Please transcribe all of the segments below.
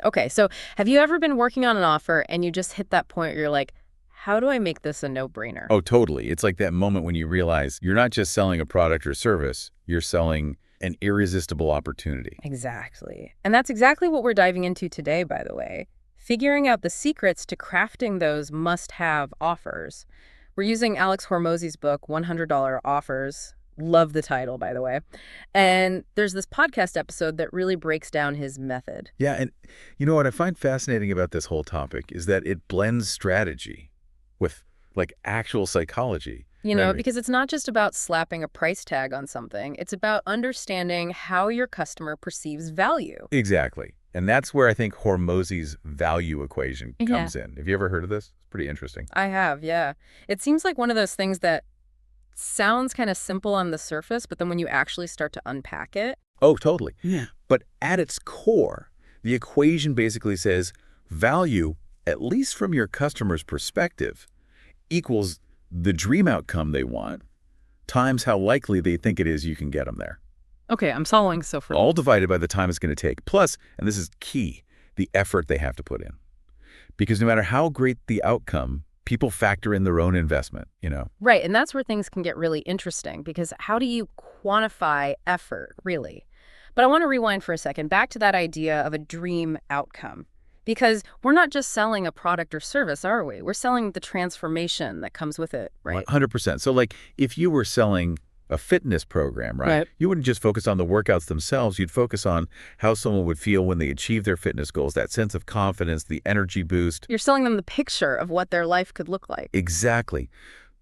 Okay, so have you ever been working on an offer and you just hit that point where you're like, how do I make this a no-brainer? Oh, totally. It's like that moment when you realize you're not just selling a product or service, you're selling an irresistible opportunity. Exactly. And that's exactly what we're diving into today, by the way. Figuring out the secrets to crafting those must-have offers. We're using Alex Hormozzi's book, $100 Offers. Love the title, by the way. And there's this podcast episode that really breaks down his method. Yeah, and you know what I find fascinating about this whole topic is that it blends strategy with like actual psychology. You Right? know, because it's not just about slapping a price tag on something. It's about understanding how your customer perceives value. Exactly. And that's where I think Hormozi's value equation Yeah. comes in. Have you ever heard of this? It's pretty interesting. I have, yeah. It seems like one of those things that sounds kind of simple on the surface, but then when you actually start to unpack it. Oh, totally. Yeah. But at its core, the equation basically says value, at least from your customer's perspective, equals the dream outcome they want times how likely they think it is you can get them there. Okay, I'm following so far. All divided by the time it's going to take. Plus, and this is key, the effort they have to put in. Because no matter how great the outcome, people factor in their own investment, you know? Right, and that's where things can get really interesting because how do you quantify effort, really? But I want to rewind for a second, back to that idea of a dream outcome. Because we're not just selling a product or service, are we? We're selling the transformation that comes with it, right? 100%. So like if you were selling a fitness program, right? Right. You wouldn't just focus on the workouts themselves. You'd focus on how someone would feel when they achieve their fitness goals, that sense of confidence, the energy boost. You're selling them the picture of what their life could look like. Exactly.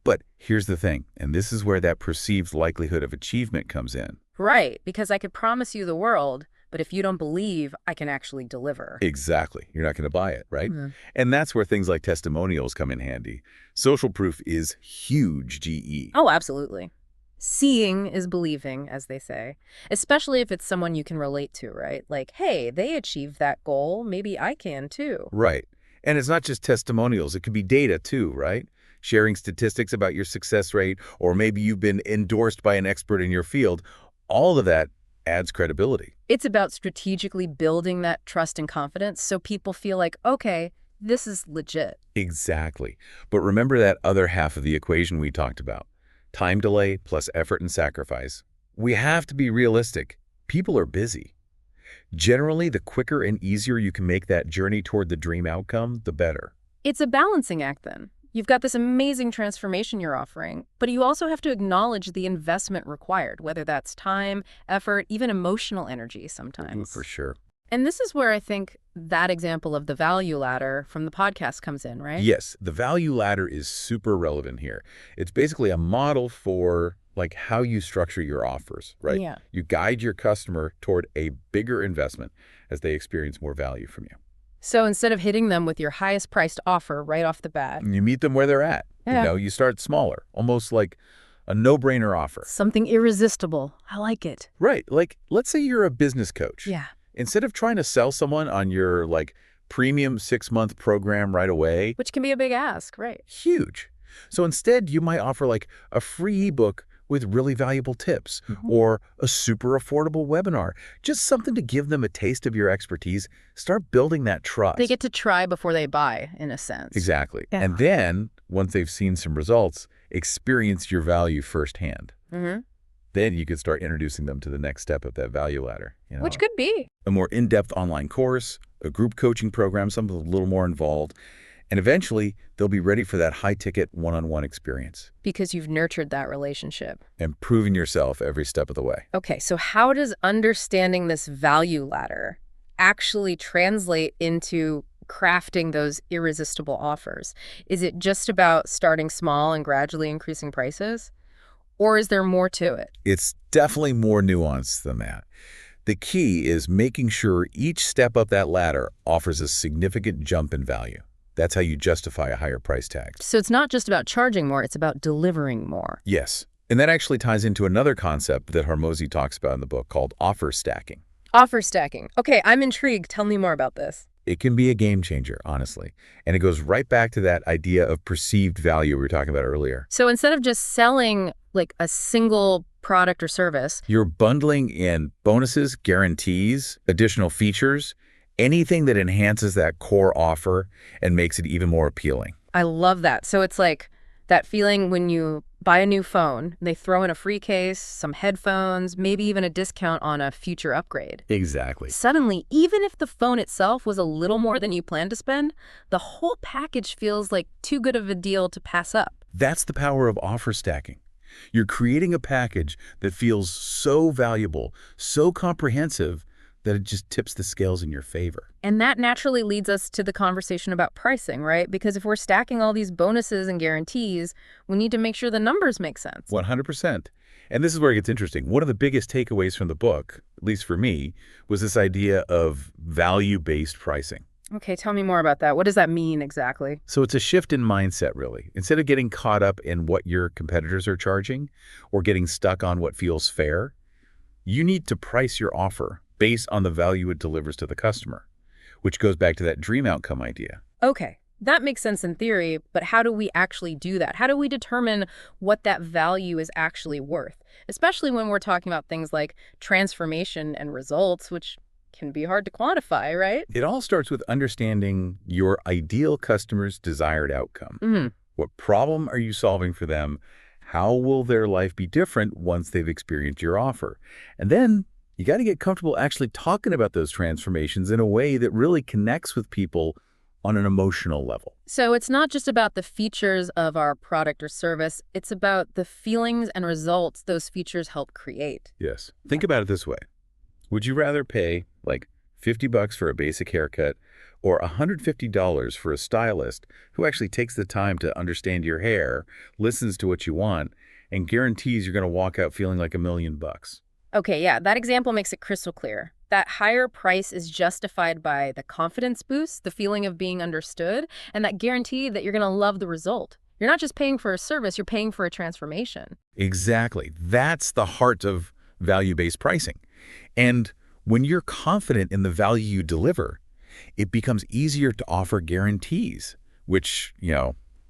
But here's the thing, and this is where that perceived likelihood of achievement comes in. Right, because I could promise you the world, but if you don't believe, I can actually deliver. Exactly. You're not going to buy it, right? Mhm. And that's where things like testimonials come in handy. Social proof is huge, GE. Oh, absolutely. Seeing is believing, as they say, especially if it's someone you can relate to, right? Like, hey, they achieved that goal. Maybe I can too. Right. And it's not just testimonials. It could be data too, right? Sharing statistics about your success rate, or maybe you've been endorsed by an expert in your field. All of that adds credibility. It's about strategically building that trust and confidence so people feel like, okay, this is legit. Exactly. But remember that other half of the equation we talked about. Time delay plus effort and sacrifice. We have to be realistic. People are busy. Generally, the quicker and easier you can make that journey toward the dream outcome, the better. It's a balancing act then. You've got this amazing transformation you're offering, but you also have to acknowledge the investment required, whether that's time, effort, even emotional energy sometimes. For sure. And this is where I think that example of the value ladder from the podcast comes in, right? Yes, the value ladder is super relevant here. It's basically a model for like how you structure your offers, right? Yeah. You guide your customer toward a bigger investment as they experience more value from you. So instead of hitting them with your highest priced offer right off the bat, And you meet them where they're at. Yeah. You know, you start smaller, almost like a no-brainer offer. something irresistible. I like it. Right. Like, let's say you're a business coach. Yeah. Instead of trying to sell someone on your like premium 6-month program right away, Which can be a big ask, right? huge. So instead, you might offer like a free ebook with really valuable tips or a super affordable webinar, just something to give them a taste of your expertise. Start building that trust. They get to try before they buy, in a sense. Exactly. Yeah. And then once they've seen some results, experience your value firsthand. Mm-hmm. Then you could start introducing them to the next step of that value ladder. You know, Which could be. a more in-depth online course, a group coaching program, something a little more involved. And eventually, they'll be ready for that high-ticket one-on-one experience Because you've nurtured that relationship. and proving yourself every step of the way. Okay, so how does understanding this value ladder actually translate into crafting those irresistible offers? Is it just about starting small and gradually increasing prices? Or is there more to it? It's definitely more nuanced than that. The key is making sure each step up that ladder offers a significant jump in value. That's how you justify a higher price tag. So it's not just about charging more, it's about delivering more. Yes. And that actually ties into another concept that Hormozi talks about in the book called offer stacking. Offer stacking. Okay, I'm intrigued. Tell me more about this. It can be a game changer, honestly. And it goes right back to that idea of perceived value we were talking about earlier. So instead of just selling like a single product or service, You're bundling in bonuses, guarantees, additional features, Anything that enhances that core offer and makes it even more appealing. I love that. So it's like that feeling when you buy a new phone, they throw in a free case, some headphones, maybe even a discount on a future upgrade. Exactly. Suddenly, even if the phone itself was a little more than you planned to spend, the whole package feels like too good of a deal to pass up. That's the power of offer stacking. You're creating a package that feels so valuable, so comprehensive, that it just tips the scales in your favor. And that naturally leads us to the conversation about pricing, right? Because if we're stacking all these bonuses and guarantees, we need to make sure the numbers make sense. 100%. And this is where it gets interesting. One of the biggest takeaways from the book, at least for me, was this idea of value-based pricing. Okay, tell me more about that. What does that mean exactly? So it's a shift in mindset, really. Instead of getting caught up in what your competitors are charging or getting stuck on what feels fair, you need to price your offer based on the value it delivers to the customer, which goes back to that dream outcome idea. Okay, that makes sense in theory, but how do we actually do that? How do we determine what that value is actually worth? Especially when we're talking about things like transformation and results, which can be hard to quantify, right? It all starts with understanding your ideal customer's desired outcome. Mm-hmm. What problem are you solving for them? How will their life be different once they've experienced your offer? And then you got to get comfortable actually talking about those transformations in a way that really connects with people on an emotional level. So it's not just about the features of our product or service, it's about the feelings and results those features help create. Yes. Think about it this way. Would you rather pay like $50 for a basic haircut or $150 for a stylist who actually takes the time to understand your hair, listens to what you want, and guarantees you're going to walk out feeling like $1 million? Okay, yeah, that example makes it crystal clear. That higher price is justified by the confidence boost, the feeling of being understood, and that guarantee that you're going to love the result. You're not just paying for a service, you're paying for a transformation. Exactly. That's the heart of value-based pricing. And when you're confident in the value you deliver, it becomes easier to offer guarantees, which,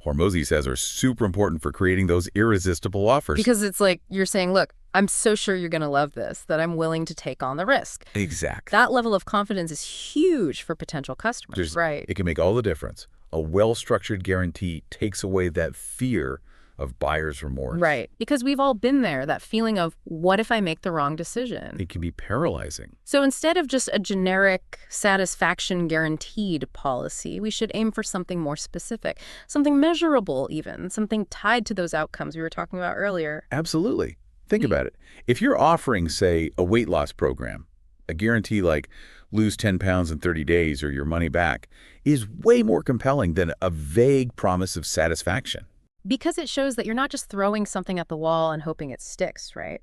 Hormozi says are super important for creating those irresistible offers. Because it's like you're saying, look, I'm so sure you're going to love this that I'm willing to take on the risk. Exactly. That level of confidence is huge for potential customers, right? It can make all the difference. A well-structured guarantee takes away that fear of buyer's remorse. Right. Because we've all been there, that feeling of, what if I make the wrong decision? It can be paralyzing. So instead of just a generic satisfaction guaranteed policy, we should aim for something more specific, something measurable even, something tied to those outcomes we were talking about earlier. Absolutely. Think about it. If you're offering, say, a weight loss program, a guarantee like lose 10 pounds in 30 days or your money back is way more compelling than a vague promise of satisfaction. Because it shows that you're not just throwing something at the wall and hoping it sticks, right?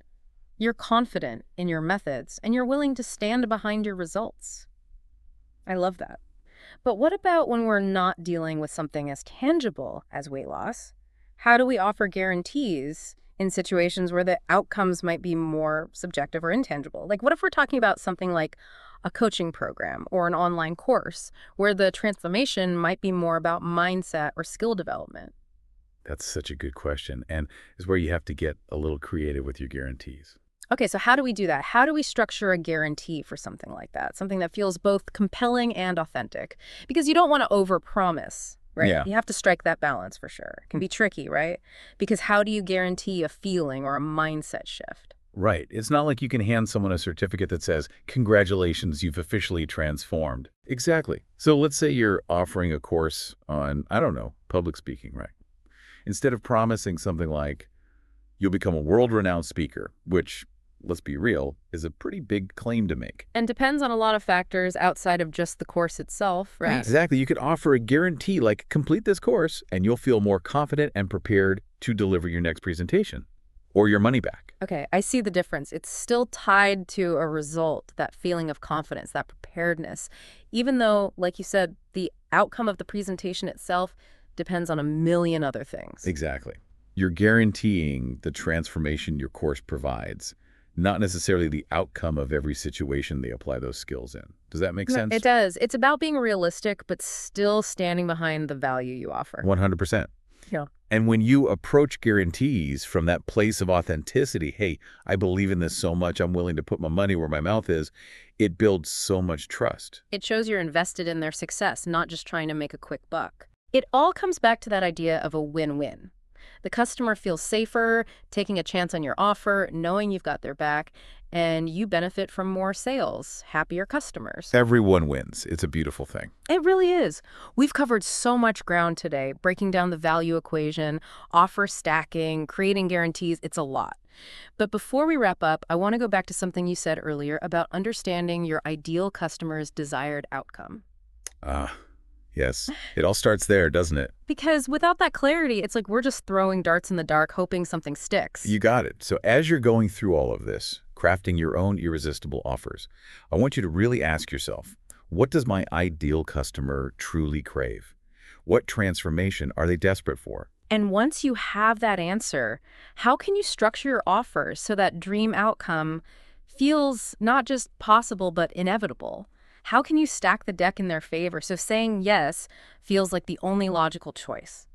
You're confident in your methods and you're willing to stand behind your results. I love that. But what about when we're not dealing with something as tangible as weight loss? How do we offer guarantees in situations where the outcomes might be more subjective or intangible? Like, what if we're talking about something like a coaching program or an online course where the transformation might be more about mindset or skill development? That's such a good question, and is where you have to get a little creative with your guarantees. Okay, so how do we do that? How do we structure a guarantee for something like that? Something that feels both compelling and authentic? Because you don't want to overpromise, right? Yeah. You have to strike that balance for sure. It can be tricky, right? Because how do you guarantee a feeling or a mindset shift? Right. It's not like you can hand someone a certificate that says, congratulations, you've officially transformed. Exactly. So let's say you're offering a course on, I don't know, public speaking, right? Instead of promising something like, you'll become a world-renowned speaker, which, let's be real, is a pretty big claim to make. And depends on a lot of factors outside of just the course itself, right? Exactly. You could offer a guarantee like, complete this course, and you'll feel more confident and prepared to deliver your next presentation or your money back. Okay, I see the difference. It's still tied to a result, that feeling of confidence, that preparedness, even though, like you said, the outcome of the presentation itself depends on a million other things. Exactly. You're guaranteeing the transformation your course provides, not necessarily the outcome of every situation they apply those skills in. Does that make sense? It does. It's about being realistic, but still standing behind the value you offer. 100%. Yeah. And when you approach guarantees from that place of authenticity, hey, I believe in this so much, I'm willing to put my money where my mouth is, it builds so much trust. It shows you're invested in their success, not just trying to make a quick buck. It all comes back to that idea of a win-win. The customer feels safer, taking a chance on your offer, knowing you've got their back, and you benefit from more sales, happier customers. Everyone wins. It's a beautiful thing. It really is. We've covered so much ground today, breaking down the value equation, offer stacking, creating guarantees. It's a lot. But before we wrap up, I want to go back to something you said earlier about understanding your ideal customer's desired outcome. Yes. It all starts there, doesn't it? Because without that clarity, it's like we're just throwing darts in the dark, hoping something sticks. You got it. So as you're going through all of this, crafting your own irresistible offers, I want you to really ask yourself, what does my ideal customer truly crave? What transformation are they desperate for? And once you have that answer, how can you structure your offer so that dream outcome feels not just possible, but inevitable? How can you stack the deck in their favor so saying yes feels like the only logical choice?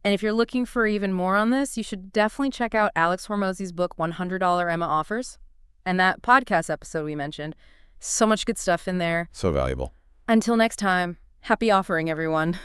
And if you're looking for even more on this, you should definitely check out Alex Hormozzi's book, $100 Emma Offers, and that podcast episode we mentioned. So much good stuff in there. So valuable. Until next time, happy offering, everyone.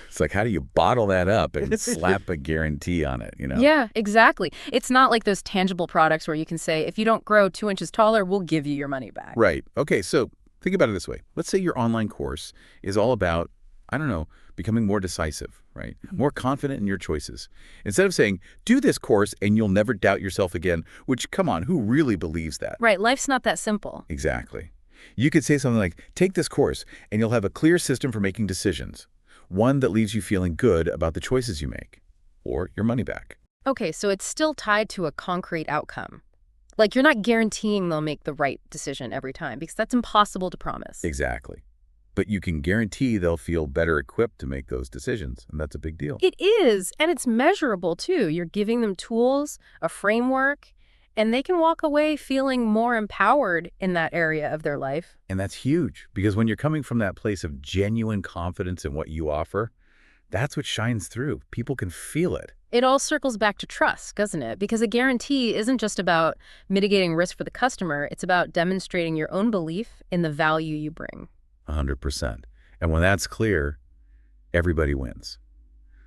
It's like, how do you bottle that up and slap a guarantee on it, you know? Yeah, exactly. It's not like those tangible products where you can say, if you don't grow 2 inches taller, we'll give you your money back. Right. Okay, so think about it this way. Let's say your online course is all about, I don't know, becoming more decisive, right? More confident in your choices. Instead of saying, do this course and you'll never doubt yourself again, which, come on, who really believes that? Right, life's not that simple. Exactly. You could say something like, take this course and you'll have a clear system for making decisions. One that leaves you feeling good about the choices you make, or your money back. Okay, so it's still tied to a concrete outcome. Like, you're not guaranteeing they'll make the right decision every time, because that's impossible to promise. Exactly. But you can guarantee they'll feel better equipped to make those decisions, and that's a big deal. It is, and it's measurable, too. You're giving them tools, a framework, and they can walk away feeling more empowered in that area of their life. And that's huge, because when you're coming from that place of genuine confidence in what you offer, that's what shines through. People can feel it. It all circles back to trust, doesn't it? Because a guarantee isn't just about mitigating risk for the customer. It's about demonstrating your own belief in the value you bring. 100%. And when that's clear, everybody wins.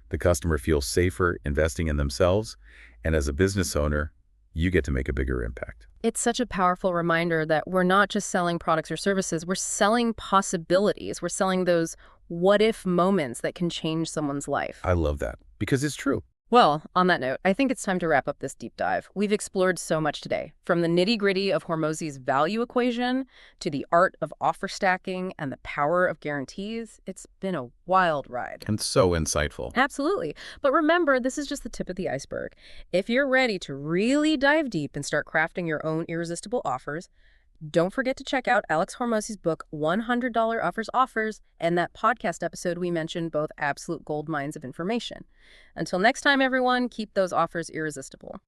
The customer feels safer investing in themselves, and as a business owner, you get to make a bigger impact. It's such a powerful reminder that we're not just selling products or services, we're selling possibilities. We're selling those what-if moments that can change someone's life. I love that, because it's true. Well, on that note, I think it's time to wrap up this deep dive. We've explored so much today, from the nitty-gritty of Hormozi's value equation to the art of offer stacking and the power of guarantees. It's been a wild ride. And so insightful. Absolutely. But remember, this is just the tip of the iceberg. If you're ready to really dive deep and start crafting your own irresistible offers, don't forget to check out Alex Hormozzi's book, $100 Offers, and that podcast episode we mentioned, both absolute gold mines of information. Until next time, everyone, keep those offers irresistible.